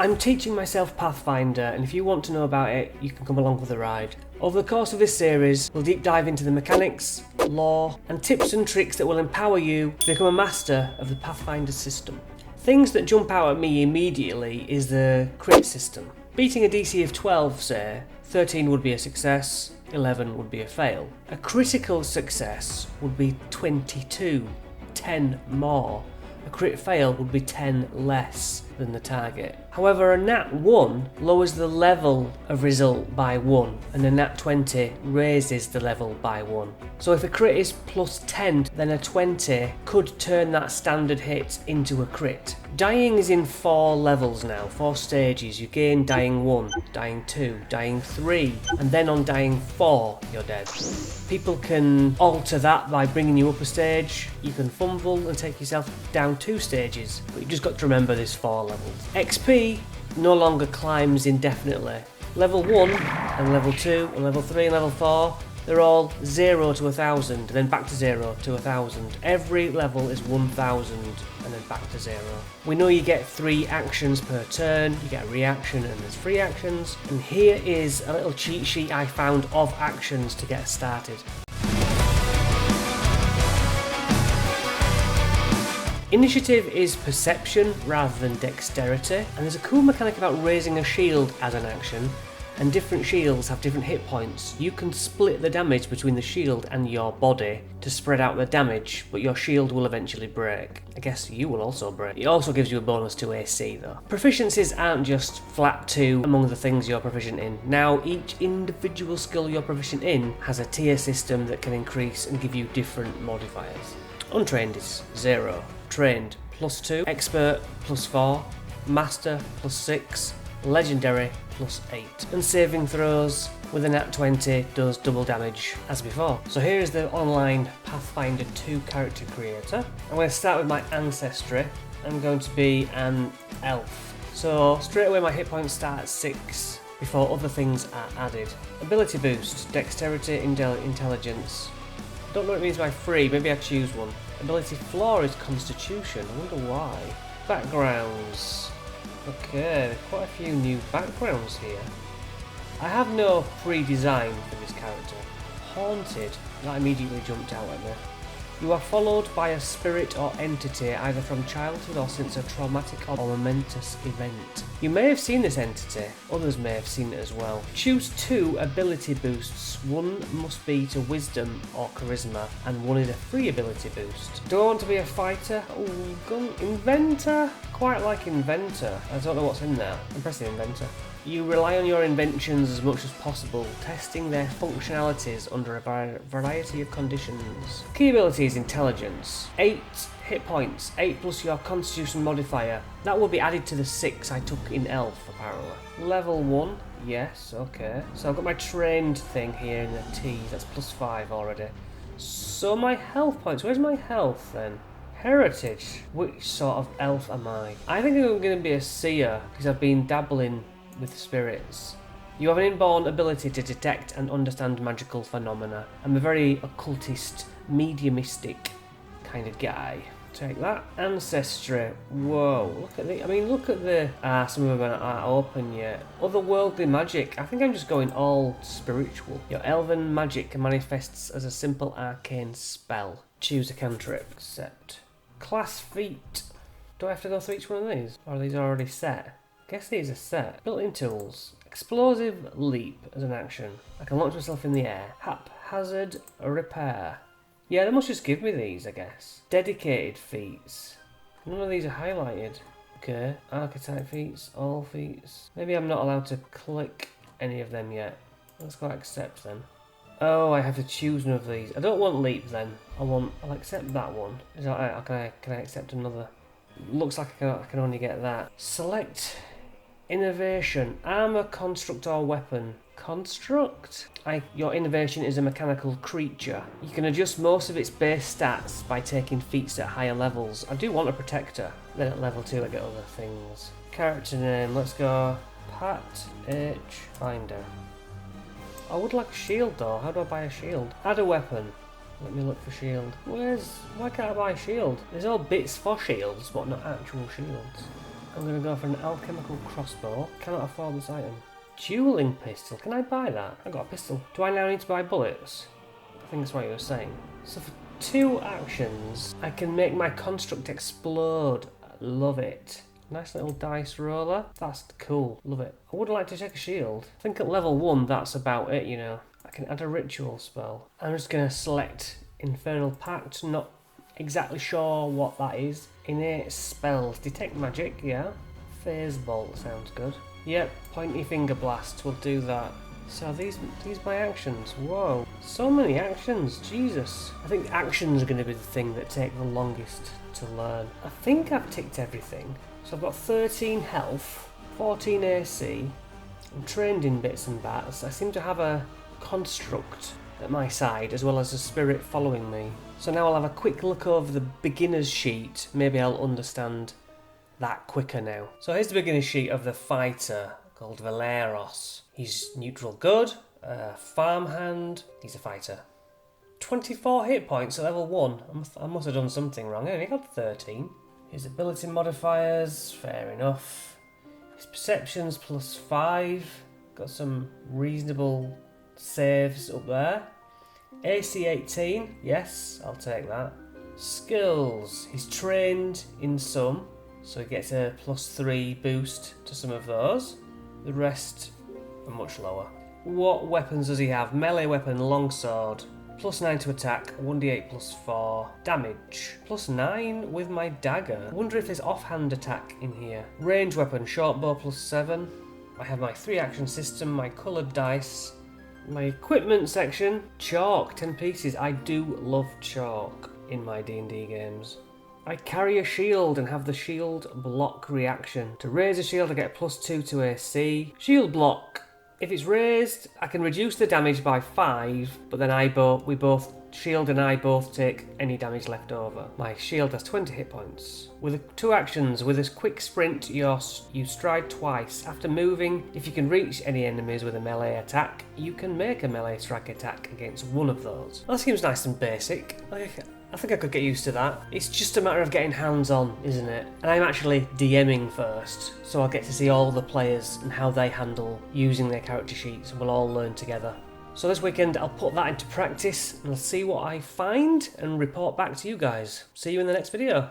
I'm teaching myself Pathfinder, and if you want to know about it, you can come along for the ride. Over the course of this series, we'll deep dive into the mechanics, lore, and tips and tricks that will empower you to become a master of the Pathfinder system. Things that jump out at me immediately is the crit system. Beating a DC of 12, say, 13 would be a success, 11 would be a fail. A critical success would be 22, 10 more. A crit fail would be 10 less than the target. However, a nat 1 lowers the level of result by 1, and a nat 20 raises the level by 1. So if a crit is plus 10, then a 20 could turn that standard hit into a crit. Dying is in 4 levels now, 4 stages. You gain dying 1, dying 2, dying 3, and then on dying 4, you're dead. People can alter that by bringing you up a stage. You can fumble and take yourself down 2 stages, but you've just got to remember there's 4 levels. XP no longer climbs indefinitely. Level 1 and level 2 and level 3 and level 4, they're all 0 to 1,000, then back to 0 to 1,000. Every level is 1,000 and then back to 0. We know you get 3 actions per turn, you get a reaction and there's 3 actions. And here is a little cheat sheet I found of actions to get us started. Initiative is perception rather than dexterity, and there's a cool mechanic about raising a shield as an action, and different shields have different hit points. You can split the damage between the shield and your body to spread out the damage, but your shield will eventually break. I guess you will also break. It also gives you a bonus to AC though. Proficiencies aren't just flat 2 among the things you're proficient in. Now each individual skill you're proficient in has a tier system that can increase and give you different modifiers. Untrained is 0. Trained +2, expert +4, master +6, legendary +8. And saving throws with a nat 20 does double damage as before. So here is the online Pathfinder 2 character creator. I'm going to start with my ancestry. I'm going to be an elf. So straight away my hit points start at 6 before other things are added. Ability boost, dexterity, intelligence. Don't know what it means by 3, maybe I choose one. Ability flaw is constitution, I wonder why. Backgrounds. Okay, quite a few new backgrounds here. I have no pre-design for this character. Haunted, that immediately jumped out at me. You are followed by a spirit or entity either from childhood or since a traumatic or momentous event. You may have seen this entity, others may have seen it as well. Choose 2 ability boosts. One must be to wisdom or charisma, and one is a free ability boost. Do I want to be a fighter? Oh, inventor? Quite like inventor. I don't know what's in there. I'm pressing inventor. You rely on your inventions as much as possible, testing their functionalities under a variety of conditions. Key ability is intelligence. 8 hit points, 8 plus your constitution modifier. That will be added to the 6 I took in elf apparently. Level 1, yes, okay. So I've got my trained thing here in the T, that's +5 already. So my health points, where's my health then? Heritage, which sort of elf am I? I think I'm going to be a seer, because I've been dabbling with spirits. You have an inborn ability to detect and understand magical phenomena. I'm a very occultist, mediumistic kind of guy. Take that. Ancestry. Whoa, look at the some of them aren't open yet. Otherworldly magic. I think I'm just going all spiritual. Your elven magic manifests as a simple arcane spell. Choose a cantrip. Accept. Class feat. Do I have to go through each one of these? Or are these already set? Guess these are set. Built-in tools. Explosive leap as an action. I can launch myself in the air. Haphazard repair. Yeah, they must just give me these, I guess. Dedicated feats. None of these are highlighted. Okay. Archetype feats. All feats. Maybe I'm not allowed to click any of them yet. Let's go accept then. Oh, I have to choose one of these. I don't want leap then. I'll accept that one. Is that right? Can I accept another? Looks like I can only get that. Select innovation, armor, construct or weapon. Construct? Your innovation is a mechanical creature. You can adjust most of its base stats by taking feats at higher levels. I do want a protector. Then at level 2 I get other things. Character name, let's go Pathfinder. I would like a shield though. How do I buy a shield? Add a weapon. Let me look for shield. Why can't I buy a shield? There's all bits for shields, but not actual shields. I'm going to go for an alchemical crossbow. Cannot afford this item. Dueling pistol. Can I buy that? I got a pistol. Do I now need to buy bullets? I think that's what you were saying. So for 2 actions, I can make my construct explode. Love it. Nice little dice roller. That's cool. Love it. I would like to check a shield. I think at level 1, that's about it, you know. I can add a ritual spell. I'm just going to select Infernal Pact. Not exactly sure what that is. Innate spells. Detect magic, yeah. Phase bolt sounds good. Yep, pointy finger blast. We'll do that. So these my actions. Whoa. So many actions. Jesus. I think actions are going to be the thing that take the longest to learn. I think I've ticked everything. So I've got 13 health, 14 AC. I'm trained in bits and bats. I seem to have a construct at my side as well as a spirit following me. So now I'll have a quick look over the beginner's sheet. Maybe I'll understand that quicker now. So here's the beginner's sheet of the fighter called Valeros. He's neutral good, farmhand, he's a fighter. 24 hit points at level 1. I must have done something wrong. I only got 13. His ability modifiers, fair enough. His perceptions +5. Got some reasonable saves up there. AC 18, yes, I'll take that. Skills, he's trained in some, so he gets a +3 boost to some of those. The rest are much lower. What weapons does he have? Melee weapon, longsword. +9 to attack, 1d8 +4. Damage, +9 with my dagger. I wonder if there's offhand attack in here. Range weapon, short bow +7. I have my 3 action system, my coloured dice. My equipment section, chalk, 10 pieces. I do love chalk in my D&D games. I carry a shield and have the shield block reaction. To raise a shield I get +2 to AC. Shield block. If it's raised, I can reduce the damage by 5, but then we both, shield and I both take any damage left over. My shield has 20 hit points. With 2 actions, with this quick sprint, you stride twice. After moving, if you can reach any enemies with a melee attack, you can make a melee strike attack against one of those. That seems nice and basic. I think I could get used to that. It's just a matter of getting hands-on, isn't it? And I'm actually DMing first, so I'll get to see all the players and how they handle using their character sheets, and we'll all learn together. So this weekend I'll put that into practice and I'll see what I find and report back to you guys. See you in the next video.